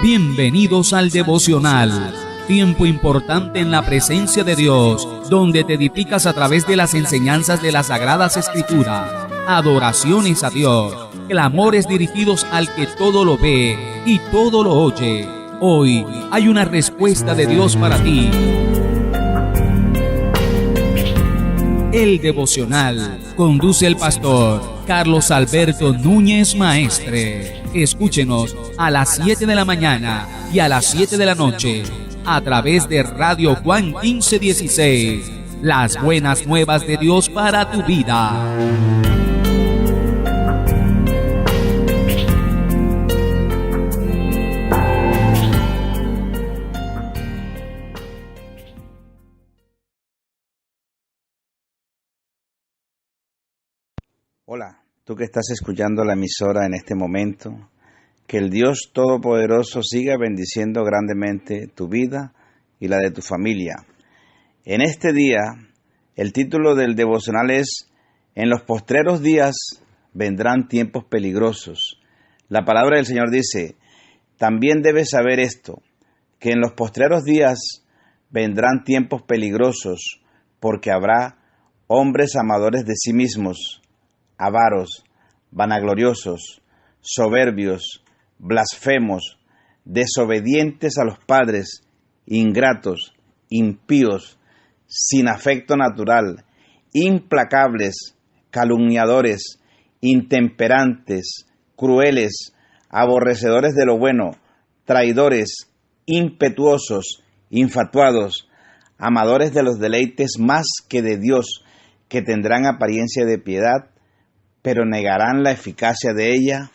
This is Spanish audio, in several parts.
Bienvenidos al devocional, tiempo importante en la presencia de Dios, donde te edificas a través de las enseñanzas de las Sagradas Escrituras, adoraciones a Dios, clamores dirigidos al que todo lo ve y todo lo oye. Hoy hay una respuesta de Dios para ti. El devocional conduce el pastor Carlos Alberto Núñez Maestre. Escúchenos a las 7 de la mañana y a las 7 de la noche a través de Radio Juan 1516. Las buenas nuevas de Dios para tu vida. Hola, tú que estás escuchando la emisora en este momento, que el Dios Todopoderoso siga bendiciendo grandemente tu vida y la de tu familia. En este día, el título del devocional es: En los postreros días vendrán tiempos peligrosos. La palabra del Señor dice: también debes saber esto, que en los postreros días vendrán tiempos peligrosos, porque habrá hombres amadores de sí mismos, avaros, vanagloriosos, soberbios, blasfemos, desobedientes a los padres, ingratos, impíos, sin afecto natural, implacables, calumniadores, intemperantes, crueles, aborrecedores de lo bueno, traidores, impetuosos, infatuados, amadores de los deleites más que de Dios, que tendrán apariencia de piedad, pero negarán la eficacia de ella.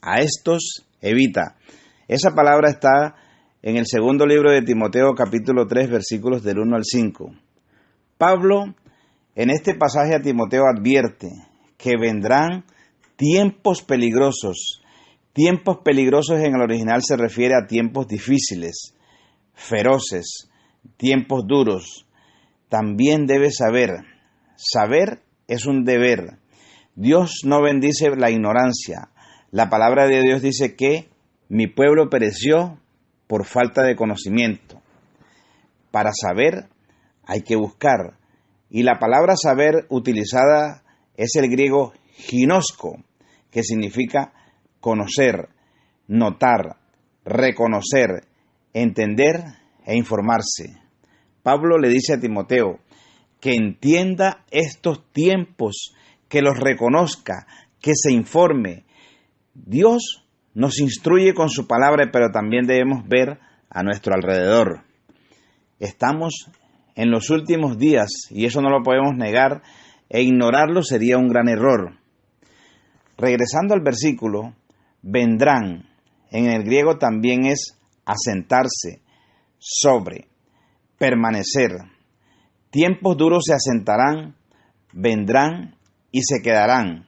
A estos evita. Esa palabra está en el segundo libro de Timoteo, capítulo 3, versículos del 1 al 5. Pablo, en este pasaje a Timoteo advierte que vendrán tiempos peligrosos. Tiempos peligrosos en el original se refiere a tiempos difíciles, feroces, tiempos duros. También debes saber. Saber es un deber. Dios no bendice la ignorancia. La palabra de Dios dice que mi pueblo pereció por falta de conocimiento. Para saber hay que buscar. Y la palabra saber utilizada es el griego ginosko, que significa conocer, notar, reconocer, entender e informarse. Pablo le dice a Timoteo que entienda estos tiempos, que los reconozca, que se informe. Dios nos instruye con su palabra, pero también debemos ver a nuestro alrededor. Estamos en los últimos días y eso no lo podemos negar, e ignorarlo sería un gran error. Regresando al versículo, vendrán, en el griego también es asentarse, sobre, permanecer. Tiempos duros se asentarán, vendrán y se quedarán.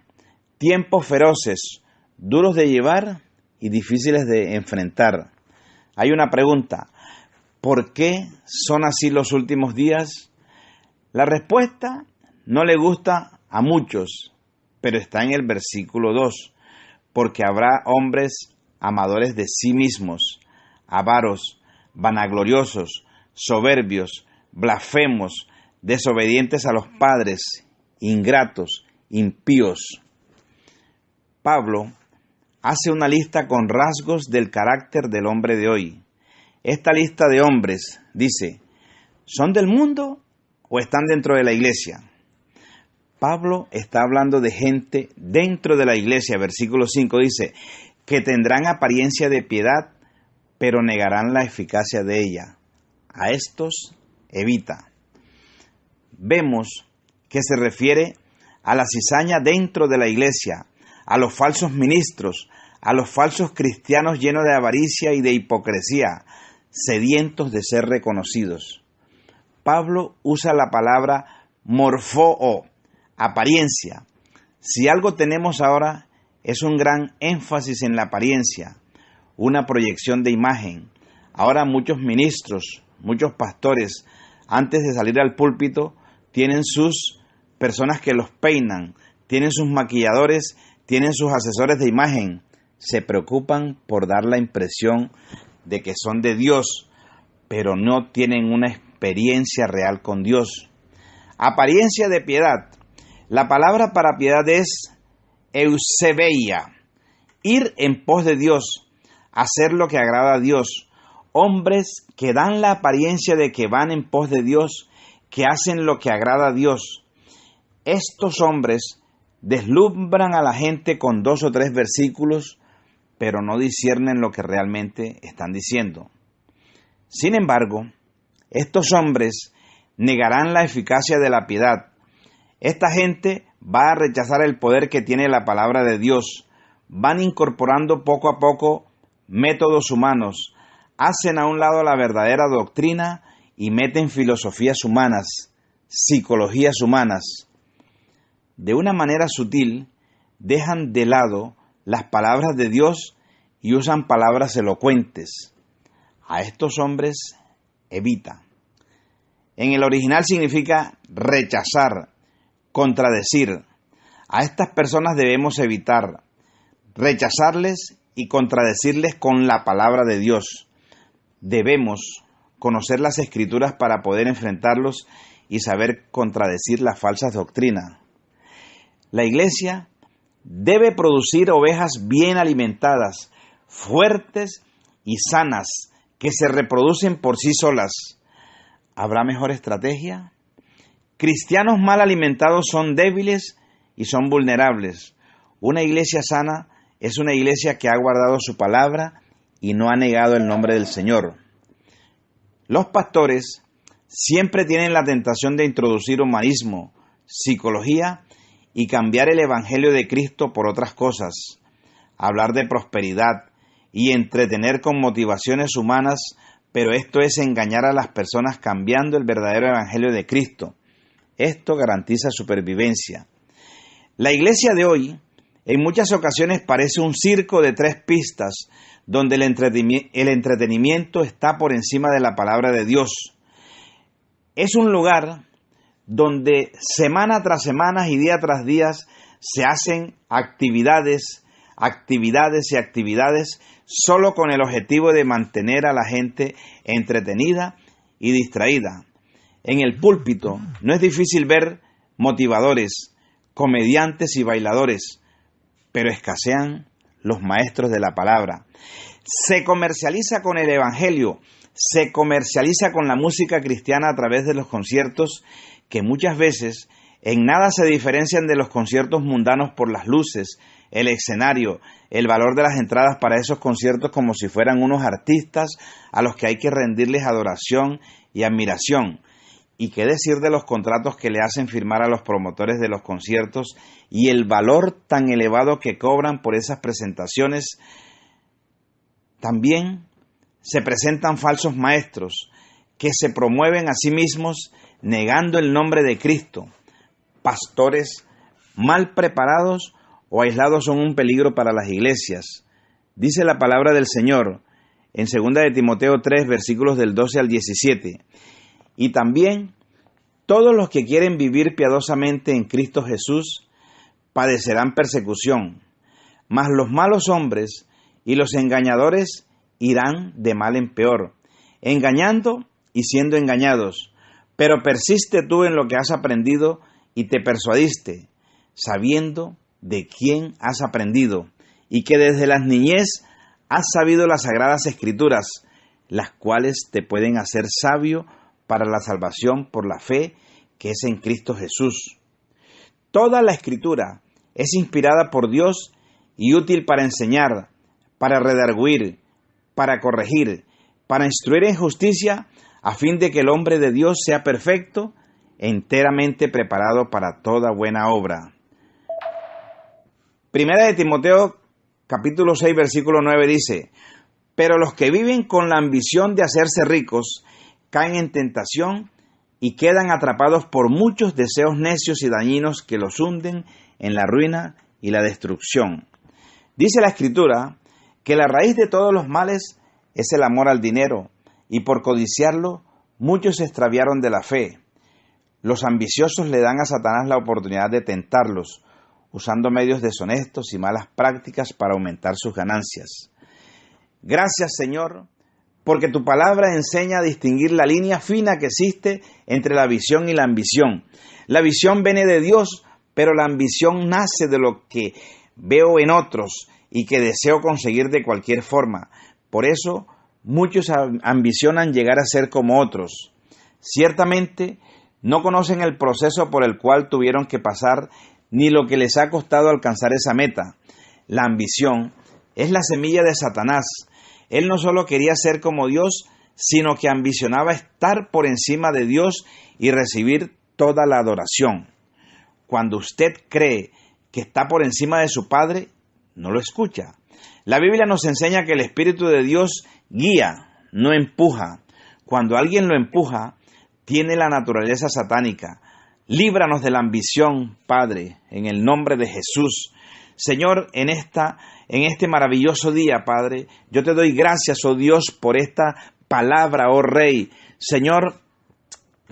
Tiempos feroces, duros de llevar y difíciles de enfrentar. Hay una pregunta: ¿por qué son así los últimos días? La respuesta no le gusta a muchos, pero está en el versículo 2. Porque habrá hombres amadores de sí mismos, avaros, vanagloriosos, soberbios, blasfemos, desobedientes a los padres, ingratos, impíos. Pablo hace una lista con rasgos del carácter del hombre de hoy. Esta lista de hombres, dice, ¿son del mundo o están dentro de la iglesia? Pablo está hablando de gente dentro de la iglesia. Versículo 5 dice, que tendrán apariencia de piedad, pero negarán la eficacia de ella. A estos evita. Vemos que se refiere a la cizaña dentro de la iglesia, a los falsos ministros, a los falsos cristianos llenos de avaricia y de hipocresía, sedientos de ser reconocidos. Pablo usa la palabra morfoo, apariencia. Si algo tenemos ahora es un gran énfasis en la apariencia, una proyección de imagen. Ahora muchos ministros, muchos pastores, antes de salir al púlpito, tienen sus personas que los peinan, tienen sus maquilladores, tienen sus asesores de imagen. Se preocupan por dar la impresión de que son de Dios, pero no tienen una experiencia real con Dios. Apariencia de piedad. La palabra para piedad es eusebeia, ir en pos de Dios, hacer lo que agrada a Dios. Hombres que dan la apariencia de que van en pos de Dios, que hacen lo que agrada a Dios. Estos hombres deslumbran a la gente con 2 o 3 versículos, pero no disciernen lo que realmente están diciendo. Sin embargo, estos hombres negarán la eficacia de la piedad. Esta gente va a rechazar el poder que tiene la palabra de Dios. Van incorporando poco a poco métodos humanos, hacen a un lado la verdadera doctrina y meten filosofías humanas, psicologías humanas. De una manera sutil, dejan de lado las palabras de Dios y usan palabras elocuentes. A estos hombres evita. En el original significa rechazar, contradecir. A estas personas debemos evitar, rechazarles y contradecirles con la palabra de Dios. Debemos conocer las Escrituras para poder enfrentarlos y saber contradecir las falsas doctrinas. La iglesia debe producir ovejas bien alimentadas, fuertes y sanas, que se reproducen por sí solas. ¿Habrá mejor estrategia? Cristianos mal alimentados son débiles y son vulnerables. Una iglesia sana es una iglesia que ha guardado su palabra y no ha negado el nombre del Señor. Los pastores siempre tienen la tentación de introducir humanismo, psicología y cambiar el evangelio de Cristo por otras cosas, hablar de prosperidad y entretener con motivaciones humanas, pero esto es engañar a las personas cambiando el verdadero evangelio de Cristo. Esto garantiza supervivencia. La iglesia de hoy en muchas ocasiones parece un circo de 3 pistas, donde el entretenimiento está por encima de la palabra de Dios. Es un lugar donde semana tras semana y día tras día se hacen actividades solo con el objetivo de mantener a la gente entretenida y distraída. En el púlpito no es difícil ver motivadores, comediantes y bailadores, pero escasean los maestros de la palabra. Se comercializa con el evangelio, se comercializa con la música cristiana a través de los conciertos que muchas veces en nada se diferencian de los conciertos mundanos por las luces, el escenario, el valor de las entradas para esos conciertos, como si fueran unos artistas a los que hay que rendirles adoración y admiración. ¿Y qué decir de los contratos que le hacen firmar a los promotores de los conciertos y el valor tan elevado que cobran por esas presentaciones? También se presentan falsos maestros que se promueven a sí mismos negando el nombre de Cristo. Pastores mal preparados o aislados son un peligro para las iglesias. Dice la palabra del Señor en 2 de Timoteo 3, versículos del 12 al 17. Y también todos los que quieren vivir piadosamente en Cristo Jesús padecerán persecución, mas los malos hombres y los engañadores irán de mal en peor, engañando y siendo engañados. Pero persiste tú en lo que has aprendido y te persuadiste, sabiendo de quién has aprendido, y que desde la niñez has sabido las sagradas Escrituras, las cuales te pueden hacer sabio para la salvación por la fe que es en Cristo Jesús. Toda la Escritura es inspirada por Dios y útil para enseñar, para redarguir, para corregir, para instruir en justicia, a fin de que el hombre de Dios sea perfecto, enteramente preparado para toda buena obra. 1 de Timoteo, capítulo 6, versículo 9 dice: pero los que viven con la ambición de hacerse ricos caen en tentación y quedan atrapados por muchos deseos necios y dañinos que los hunden en la ruina y la destrucción. Dice la Escritura que la raíz de todos los males es el amor al dinero, y por codiciarlo muchos se extraviaron de la fe. Los ambiciosos le dan a Satanás la oportunidad de tentarlos, usando medios deshonestos y malas prácticas para aumentar sus ganancias. Gracias, Señor, porque tu palabra enseña a distinguir la línea fina que existe entre la visión y la ambición. La visión viene de Dios, pero la ambición nace de lo que veo en otros y que deseo conseguir de cualquier forma. Por eso, muchos ambicionan llegar a ser como otros. Ciertamente, no conocen el proceso por el cual tuvieron que pasar ni lo que les ha costado alcanzar esa meta. La ambición es la semilla de Satanás. Él no solo quería ser como Dios, sino que ambicionaba estar por encima de Dios y recibir toda la adoración. Cuando usted cree que está por encima de su Padre, no lo escucha. La Biblia nos enseña que el Espíritu de Dios guía, no empuja. Cuando alguien lo empuja, tiene la naturaleza satánica. Líbranos de la ambición, Padre, en el nombre de Jesús. Señor, en este maravilloso día, Padre, yo te doy gracias, oh Dios, por esta palabra, oh Rey. Señor,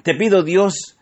te pido, Dios,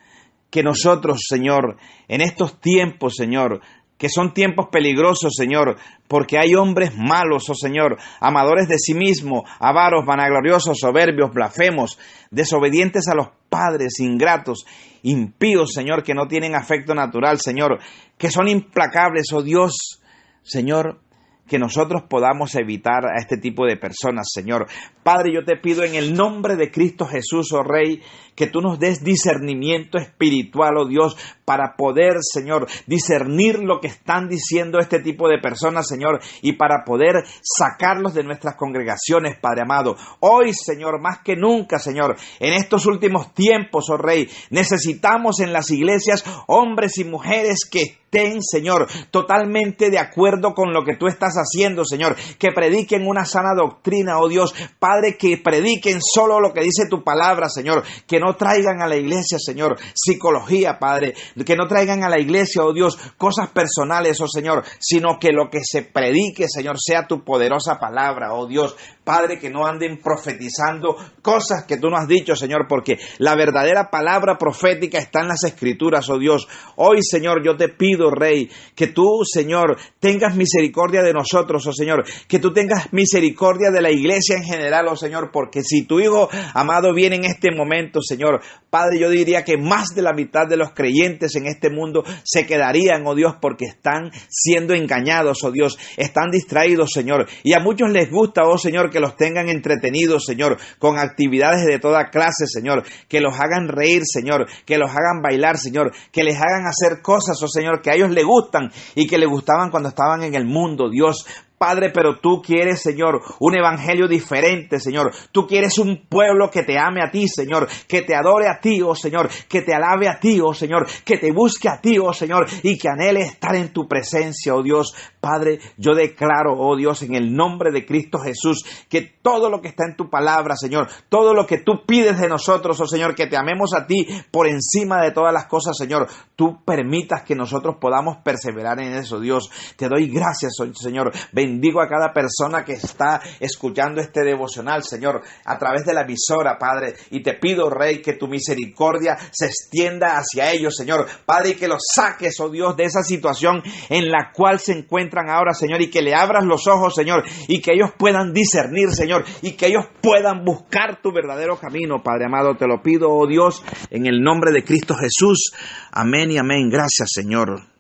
que nosotros, Señor, en estos tiempos, Señor, que son tiempos peligrosos, Señor, porque hay hombres malos, oh Señor, amadores de sí mismos, avaros, vanagloriosos, soberbios, blasfemos, desobedientes a los padres, ingratos, impíos, Señor, que no tienen afecto natural, Señor, que son implacables, oh Dios, Señor, que nosotros podamos evitar a este tipo de personas, Señor. Padre, yo te pido en el nombre de Cristo Jesús, oh Rey, que tú nos des discernimiento espiritual, oh Dios, para poder, Señor, discernir lo que están diciendo este tipo de personas, Señor, y para poder sacarlos de nuestras congregaciones, Padre amado. Hoy, Señor, más que nunca, Señor, en estos últimos tiempos, oh Rey, necesitamos en las iglesias hombres y mujeres que estén, Señor, totalmente de acuerdo con lo que tú estás haciendo, Señor, que prediquen una sana doctrina, oh Dios, Padre, que prediquen solo lo que dice tu palabra, Señor, que no traigan a la iglesia, Señor, psicología, Padre, que no traigan a la iglesia, oh Dios, cosas personales, oh Señor, sino que lo que se predique, Señor, sea tu poderosa palabra, oh Dios, Padre, que no anden profetizando cosas que tú no has dicho, Señor, porque la verdadera palabra profética está en las Escrituras, oh Dios. Hoy, Señor, yo te pido, Rey, que tú, Señor, tengas misericordia de nosotros, oh Señor, que tú tengas misericordia de la iglesia en general, oh Señor, porque si tu Hijo amado viene en este momento, Señor, Padre, yo diría que más de la mitad de los creyentes en este mundo se quedarían, oh Dios, porque están siendo engañados, oh Dios, están distraídos, Señor, y a muchos les gusta, oh Señor, que los tengan entretenidos, Señor, con actividades de toda clase, Señor, que los hagan reír, Señor, que los hagan bailar, Señor, que les hagan hacer cosas, oh Señor, que a ellos les gustan y que les gustaban cuando estaban en el mundo, Dios. Padre, pero tú quieres, Señor, un evangelio diferente, Señor. Tú quieres un pueblo que te ame a ti, Señor, que te adore a ti, oh Señor, que te alabe a ti, oh Señor, que te busque a ti, oh Señor, y que anhele estar en tu presencia, oh Dios. Padre, yo declaro, oh Dios, en el nombre de Cristo Jesús, que todo lo que está en tu palabra, Señor, todo lo que tú pides de nosotros, oh Señor, que te amemos a ti por encima de todas las cosas, Señor, tú permitas que nosotros podamos perseverar en eso, Dios. Te doy gracias, Señor. Bendigo a cada persona que está escuchando este devocional, Señor, a través de la emisora, Padre, y te pido, Rey, que tu misericordia se extienda hacia ellos, Señor, Padre, y que los saques, oh Dios, de esa situación en la cual se encuentran ahora, Señor, y que le abras los ojos, Señor, y que ellos puedan discernir, Señor, y que ellos puedan buscar tu verdadero camino, Padre amado, te lo pido, oh Dios, en el nombre de Cristo Jesús, amén y amén. Gracias, Señor.